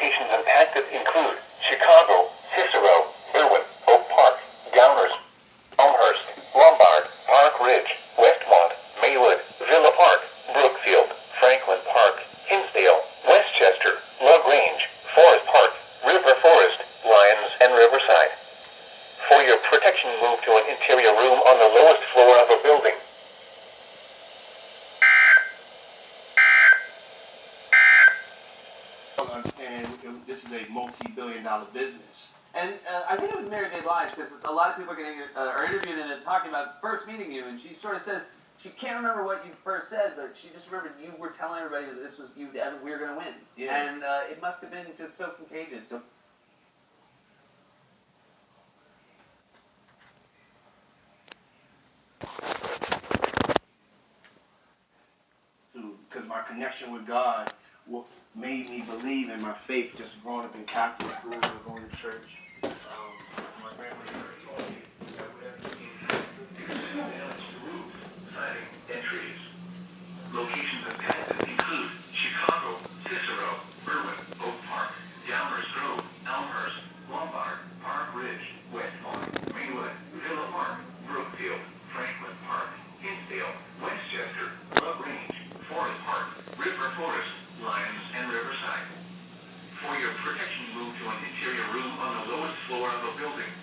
Locations impacted include Chicago, Cicero, Irwin, Oak Park, Downers, Elmhurst, Lombard, Park Ridge, Westmont, Maywood, Villa Park, Brookfield, Franklin Park, Hinsdale, Westchester, LaGrange, Forest Park, River Forest, Lyons, and Riverside. For your protection, move to an interior room on the lowest floor of a building. Understand this is a multi-billion-dollar business. And I think it was Mary J. Blige, because a lot of people are getting are interviewed and talking about first meeting you, and she sort of says she can't remember what you first said, but she just remembered you were telling everybody that this was you, we were going to win. Yeah. And it must have been just so contagious. Because my connection with God made me believe in my faith, just growing up in Catholic school and going to church. My grandmother told me that whatever came planting and trees. Locations impacted include Chicago, Cicero, Irwin, Oak Park, Downers Grove, Elmhurst, Lombard, Park Ridge, Westmont, Maywood, Villa Park, Brookfield, Franklin Park, Hinsdale, Westchester, LaGrange, Forest Park, River Forest, Lyons, and Riverside. For your protection, move to an interior room on the lowest floor of a building.